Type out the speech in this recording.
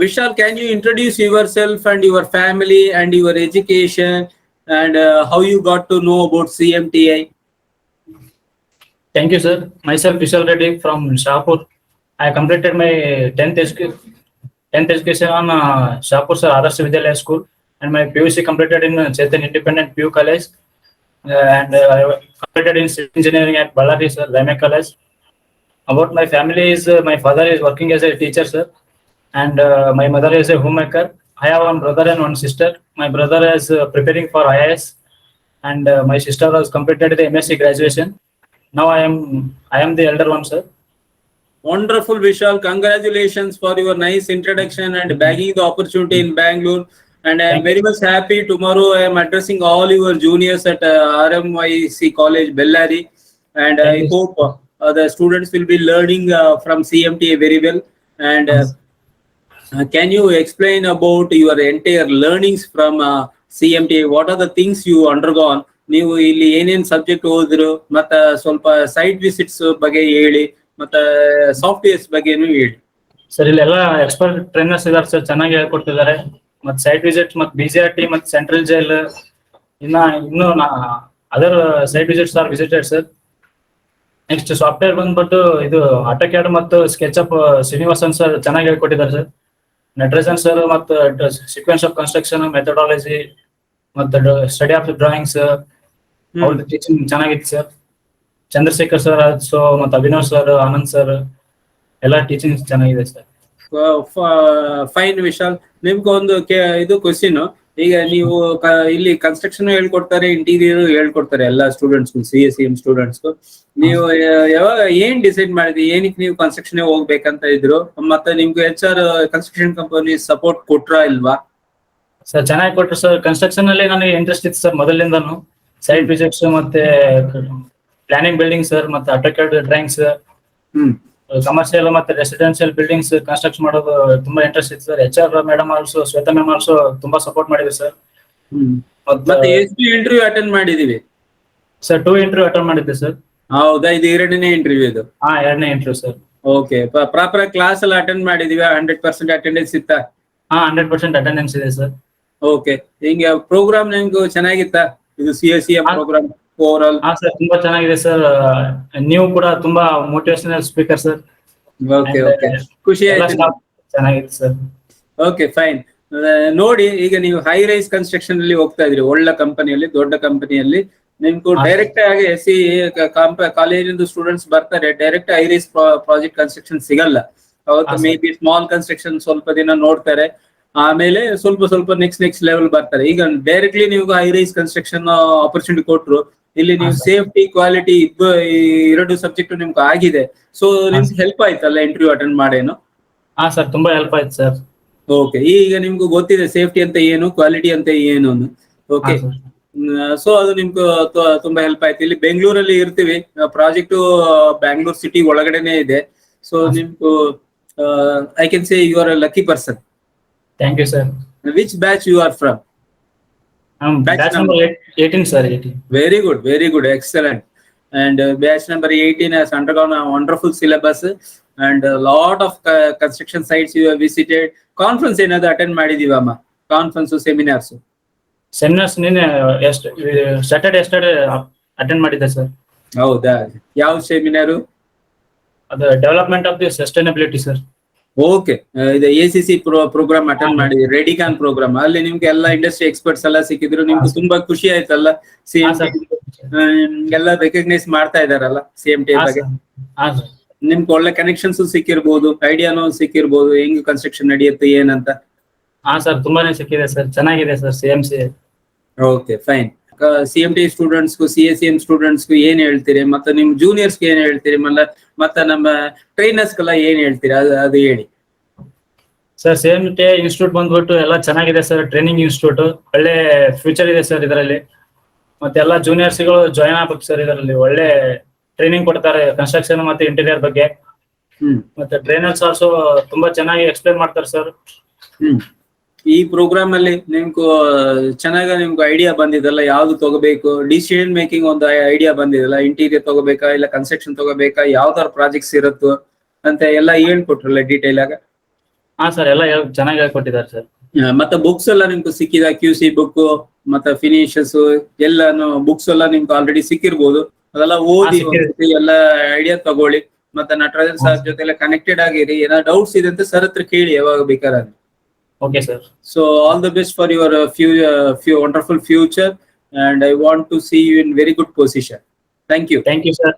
Vishal, can you introduce yourself and your family and your education and how you got to know about CMTI? Thank you, sir. Myself, Vishal Reddy from Shahapur. I completed my 10th education on Shahapur Sir Adarsh Vidyalaya School, and my PUC completed in Chetan Independent PU College, and I completed in civil engineering at Bellary Sir RYM College. About my family is my father is working as a teacher, sir, and my mother is a homemaker. I have one brother and one sister. My brother is preparing for IAS, and my sister has completed the MSc graduation. Now I am the elder one, sir. Wonderful, Vishal. Congratulations for your nice introduction and bagging the opportunity in Bangalore. And I am very much happy. Tomorrow I am addressing all your juniors at RMYC College, Bellary. And I hope the students will be learning from CMTA very well. And can you explain about your entire learnings from CMTA? What are the things you undergone? ನೀವು ಇಲ್ಲಿ ಏನೇನ್ subject ಓದಿದ್ರು, ಮತ್ತೆ ಸ್ವಲ್ಪ site visits ಬಗ್ಗೆ ಹೇಳಿ, ಮತ್ತೆ softwares ಬಗ್ಗೆನೂ ಹೇಳಿ. ಸರ್ ಇಲ್ಲೆಲ್ಲ ಎಕ್ಸ್ಪರ್ಟ್ ಟ್ರೈನರ್ಸ್ ಇದಾರೆ ಸರ್, ಚೆನ್ನಾಗಿ ಹೇಳ್ಕೊಡ್ತಿದ್ದಾರೆ. ಮತ್ತೆ ಸೈಟ್ ವಿಸಿಟ್, ಮತ್ತೆ BGRT, ಮತ್ತೆ ಸೆಂಟ್ರಲ್ ಜೈಲ್, ಇನ್ನು other site visits are visited sir. Next software ಬಂದ್ಬಿಟ್ಟು ಇದು ಆಟೋಕ್ಯಾಡ್ ಮತ್ತು ಸ್ಕೆಚ್ಅಪ್ ಶ್ರೀನಿವಾಸನ್ ಸರ್ ಚೆನ್ನಾಗಿ ಹೇಳ್ಕೊಟ್ಟಿದ್ದಾರೆ ಸರ್. ನಟರಾಜನ್ ಸರ್ ಮತ್ತು ಸೀಕ್ವೆನ್ಸ್ ಆಫ್ ಕನ್ಸ್ಟ್ರಕ್ಷನ್, ಮೆಥಡಾಲಜಿ ಮತ್ತು ಸ್ಟಡಿ ಆಫ್ ಡ್ರಾಯಿಂಗ್ಸ್ ಅವ್ರದ್ದು ಟೀಚಿಂಗ್ ಚೆನ್ನಾಗಿತ್ತು ಸರ್. ಚಂದ್ರಶೇಖರ್ ಸರ್, ಸೊ ಮತ್ತು ಅಭಿನವ್ ಸರ್, ಆನಂದ್ ಸರ್ ಎಲ್ಲ ಟೀಚಿಂಗ್ ಚೆನ್ನಾಗಿದೆ ಸರ್. ಫೈನ್ ವಿಶಾಲ್, ನಿಮ್ಗೆ ಒಂದು ಇದು ಕ್ವಶನ್. ಈಗ ನೀವು ಇಲ್ಲಿ ಕನ್ಸ್ಟ್ರಕ್ಷನ್ ಹೇಳ್ಕೊಡ್ತಾರೆ, ಇಂಟೀರಿಯರ್ ಹೇಳ್ಕೊಡ್ತಾರೆ ಎಲ್ಲ ಸ್ಟೂಡೆಂಟ್ಸ್, CSEM ಸ್ಟೂಡೆಂಟ್ಸ್. ನೀವು ಯಾವಾಗ ಏನ್ ಡಿಸೈಡ್ ಮಾಡಿದ್ರಿ, ಏನಕ್ಕೆ ನೀವು ಕನ್ಸ್ಟ್ರಕ್ಷನ್ ಹೋಗ್ಬೇಕಂತ ಇದ್ರು? ಮತ್ತೆ ನಿಮ್ಗೆ HR ಕನ್ಸ್ಟ್ರಕ್ಷನ್ ಕಂಪನಿ ಸಪೋರ್ಟ್ ಕೊಟ್ರಾ ಇಲ್ವಾ? ಸರ್ ಚೆನ್ನಾಗಿ ಕೊಟ್ರು ಸರ್. ಕನ್ಸ್ಟ್ರಕ್ಷನ್ ಅಲ್ಲಿ ನನಗೆ ಇಂಟ್ರೆಸ್ಟ್ ಇತ್ತು ಸರ್ ಮೊದಲಿಂದಾನು. ಸೈಟ್ ವಿಸಿಟ್ಸ್ ಮತ್ತೆ ಪ್ಲಾನಿಂಗ್ ಬಿಲ್ಡಿಂಗ್ ಸರ್, ಮತ್ತೆ ಆಟೋಕ್ಯಾಡ್ ಡ್ರಾಯಿಂಗ್ಸ್, ಕಮರ್ಷಿಯಲ್ ಮತ್ತೆ ರೆಸಿಡೆನ್ಷಿಯಲ್ ಬಿಲ್ಡಿಂಗ್ಸ್ ಕನ್ಸ್ಟ್ರಕ್ಷನ್ ಮಾಡೋದು ತುಂಬಾ ಇಂಟ್ರೆಸ್ಟ್ ಇತ್ತು sir. HR madam also, Shweta ma'am also ತುಂಬಾ ಸಪೋರ್ಟ್ ಮಾಡಿದ್ರು ಸರ್. ಮತ್ತೆ ಎಷ್ಟು ಇಂಟರ್ವ್ಯೂ ಅಟೆಂಡ್ ಮಾಡಿದೀವಿ ಸರ್? 2 ಇಂಟರ್ವ್ಯೂ ಅಟೆಂಡ್ ಮಾಡಿದ್ದೆ ಸರ್. ಹೌದಾ? ಇದು 2ನೇ ಇಂಟರ್ವ್ಯೂ ಇದು? ಎರಡನೇ interview sir. Okay, proper class ಎಲ್ಲ ಅಟೆಂಡ್ ಮಾಡಿದೀವಿ? 100% ಅಟೆಂಡೆನ್ಸ್ ಇತ್ತಾ? 100% ಅಟೆಂಡೆನ್ಸ್ ಇದೆ ಸರ್. ಓಕೆ, ಹಿಂಗೆ ಪ್ರೋಗ್ರಾಮ್ ನಿಮ್ಗೆ ಚೆನ್ನಾಗಿತ್ತಾ ಇದು CSEM program overall? Sir ತುಂಬಾ ಚೆನ್ನಾಗಿದೆ ಸರ್. ನೀವು ಕೂಡ ತುಂಬಾ motivational speaker sir. Okay okay, ಖುಷಿ ಆಯ್ತು. ಚೆನ್ನಾಗಿತ್ತು ಸರ್. Okay fine. ನೋಡಿ, ಈಗ ನೀವು ಹೈ ರೈಸ್ ಕನ್ಸ್ಟ್ರಕ್ಷನ್ ಅಲ್ಲಿ ಹೋಗ್ತಾ ಇದ್ರಿ, ಒಳ್ಳೆ ಕಂಪನಿಯಲ್ಲಿ, ದೊಡ್ಡ ಕಂಪನಿಯಲ್ಲಿ. ನಿಮ್ಗೂ ಡೈರೆಕ್ಟ್ ಆಗಿ ಕಾಲೇಜಿಂದ ಸ್ಟೂಡೆಂಟ್ಸ್ ಬರ್ತಾರೆ, direct high rise project construction ಸಿಗಲ್ಲ. ಅವತ್ತು ಮೇ ಬಿ ಸ್ಮಾಲ್ ಕನ್ಸ್ಟ್ರಕ್ಷನ್ ಸ್ವಲ್ಪ ದಿನ ನೋಡ್ತಾರೆ, ಆಮೇಲೆ ಸ್ವಲ್ಪ ನೆಕ್ಸ್ಟ್ ಲೆವೆಲ್ ಬರ್ತಾರೆ. ಈಗ ಡೈರೆಕ್ಟ್ಲಿ ನೀವು ಹೈ ರೈಸ್ ಕನ್ಸ್ಟ್ರಕ್ಷನ್ ಆಪರ್ಚುನಿಟಿ ಕೊಟ್ರು, ಇಲ್ಲಿ ನೀವು ಸೇಫ್ಟಿ, ಕ್ವಾಲಿಟಿ 2 ಸಬ್ಜೆಕ್ಟ್ ನಿಮ್ಗೆ ಆಗಿದೆ. ಸೊ ನಿಮ್ಗೆ ಹೆಲ್ಪ್ ಆಯ್ತಲ್ಲ ಇಂಟರ್ವ್ಯೂ ಅಟೆಂಡ್ ಮಾಡೇನು? ಸರ್ ತುಂಬಾ ಹೆಲ್ಪ್ ಆಯ್ತು ಸರ್. ಓಕೆ, ಈಗ ನಿಮ್ಗೆ ಗೊತ್ತಿದೆ ಸೇಫ್ಟಿ ಅಂತ ಏನು, ಕ್ವಾಲಿಟಿ ಅಂತ ಏನು. ಓಕೆ, ಸೊ ಅದು ನಿಮ್ಗೆ ತುಂಬಾ ಹೆಲ್ಪ್ ಆಯ್ತು. ಇಲ್ಲಿ ಬೆಂಗಳೂರಲ್ಲಿ ಇರ್ತೀವಿ, ಪ್ರಾಜೆಕ್ಟ್ ಬ್ಯಾಂಗ್ಳೂರ್ ಸಿಟಿ ಒಳಗಡೆನೆ ಇದೆ. ಸೊ ನಿಮ್ಗೂ I can say you are a lucky person. Thank you, sir. Which batch you are from? Batch number 18, sir. 18. Very good, excellent. And batch number 18 has undergone a wonderful syllabus and a lot of construction sites you have visited. Conference ಏನಾದ್ರು attend ಮಾಡಿದೀವಮ್ಮ? Conference, seminars ನಿನ್ನೆ Saturday attend ಮಾಡಿದ್ದೆ sir. ಹೌದಾ? ಯಾವ ಸೆಮಿನಾರು? ಅದು development of the sustainability sir. Okay, ಇದು ACC program attend ಮಾಡಿ, ರೆಡಿಕಾನ್ program. ಅಲ್ಲಿ ನಿಮ್ಗೆ ಎಲ್ಲ ಇಂಡಸ್ಟ್ರಿ ಎಕ್ಸ್ಪರ್ಟ್ಸ್ ಎಲ್ಲ ಸಿಕ್ಕಿದ್ರು, ನಿಮ್ಗೆ ತುಂಬಾ ಖುಷಿ ಆಯ್ತಲ್ಲ? ಎಲ್ಲ ರೆಕಗ್ನೈಸ್ ಮಾಡ್ತಾ ಇದಾರಲ್ಲ CMTI ಬಗ್ಗೆ? ನಿಮ್ಗೆ ಒಳ್ಳೆ ಕನೆಕ್ಷನ್ಸ್ ಸಿಕ್ಕಿರ್ಬೋದು, ಐಡಿಯಾನು ಸಿಕ್ಕಿರ್ಬೋದು, ಹೆಂಗ್ ಕನ್ಸ್ಟ್ರಕ್ಷನ್ ನಡೆಯುತ್ತೆ ಏನಂತ. ಸರ್ ತುಂಬಾನೇ ಸಿಕ್ಕಿದೆ ಸರ್, ಚೆನ್ನಾಗಿದೆ sir CMC. Okay fine. CMTI ಸ್ಟೂಡೆಂಟ್ಸ್ಗೂ CSEM ಸ್ಟೂಡೆಂಟ್ಸ್ಗೂ ಏನ್ ಹೇಳ್ತೀರಿ? ಮತ್ತೆ ನಿಮ್ ಜೂನಿಯರ್ಸ್ಗೆ ಏನ್ ಹೇಳ್ತೀರಿ? ಮತ್ತೆ ನಮ್ಮ ಟ್ರೈನರ್ಸ್ಗೆಲ್ಲ ಏನ್ ಹೇಳ್ತೀರಿ? ಅದು ಹೇಳಿ ಸರ್. CMTI ಇನ್ಸ್ಟಿಟ್ಯೂಟ್ ಬಂದ್ಬಿಟ್ಟು ಎಲ್ಲ ಚೆನ್ನಾಗಿದೆ ಸರ್, ಟ್ರೈನಿಂಗ್ ಇನ್ಸ್ಟಿಟ್ಯೂಟ್, ಒಳ್ಳೆ ಫ್ಯೂಚರ್ ಇದೆ ಸರ್ ಇದರಲ್ಲಿ. ಮತ್ತೆ ಎಲ್ಲ ಜೂನಿಯರ್ಸ್ಗಳು ಜಾಯಿನ್ ಆಗ್ಬೇಕು ಸರ್ ಇದರಲ್ಲಿ. ಒಳ್ಳೆ ಟ್ರೈನಿಂಗ್ ಕೊಡ್ತಾರೆ ಕನ್ಸ್ಟ್ರಕ್ಷನ್ ಮತ್ತೆ ಇಂಟೀರಿಯರ್ ಬಗ್ಗೆ. ಮತ್ತೆ ಟ್ರೈನರ್ಸ್ ಆಲ್ಸೋ ತುಂಬಾ ಚೆನ್ನಾಗಿ ಎಕ್ಸ್ಪ್ಲೈನ್ ಮಾಡ್ತಾರೆ ಸರ್. ಈ ಪ್ರೋಗ್ರಾಮ್ ಅಲ್ಲಿ ನಿಮ್ಗೂ ನಿಮ್ಗೆ ಐಡಿಯಾ ಬಂದಿದಲ್ಲ, ಯಾವ್ದು ತಗೋಬೇಕು, ಡಿಸಿಷನ್ ಮೇಕಿಂಗ್ ಒಂದು ಐಡಿಯಾ ಬಂದಿದಲ್ಲ, ಇಂಟೀರಿಯರ್ ತಗೋಬೇಕಾ ಇಲ್ಲ ಕನ್ಸ್ಟ್ರಕ್ಷನ್ ತಗೋಬೇಕಾ, ಯಾವ್ದಾರ ಪ್ರಾಜೆಕ್ಟ್ಸ್ ಇರುತ್ತೋ ಅಂತ ಎಲ್ಲ ಹೇಳ್ಕೊಟ್ರಲ್ಲ ಡೀಟೇಲ್ ಆಗ? ಹಾ ಸರ್, ಎಲ್ಲ ಚೆನ್ನಾಗಿ ಹೇಳ್ಕೊಟ್ಟಿದ್ದಾರೆ ಸರ್. ಮತ್ತೆ ಬುಕ್ಸ್ ಎಲ್ಲ ನಿಮ್ಗೆ ಸಿಕ್ಕಿದ QC ಬುಕ್ ಮತ್ತೆ ಫಿನಿಶಸ್ ಎಲ್ಲಾನು ಬುಕ್ಸ್ ಎಲ್ಲ ನಿಮ್ಗೆ ಆಲ್ರೆಡಿ ಸಿಕ್ಕಿರ್ಬೋದು. ಅದೆಲ್ಲ ಓದಿ ಸಿಕ್ಕಿದೆ. ಒಂದ್ಸತಿ ಎಲ್ಲ ಐಡಿಯಾ ತಗೊಳ್ಳಿ. ಮತ್ತೆ ನಟರಾಜನ್ ಸರ್ ಜೊತೆ ಎಲ್ಲ ಕನೆಕ್ಟೆಡ್ ಆಗಿರಿ. ಏನಾದ್ರು ಡೌಟ್ಸ್ ಇದೆ ಅಂತ ಸರ್ ಹತ್ರ ಕೇಳಿ ಯಾವಾಗ ಬೇಕಾದ್ರೆ. Okay sir. So all the best for your few wonderful future, and I want to see you in very good position. Thank you. Thank you sir.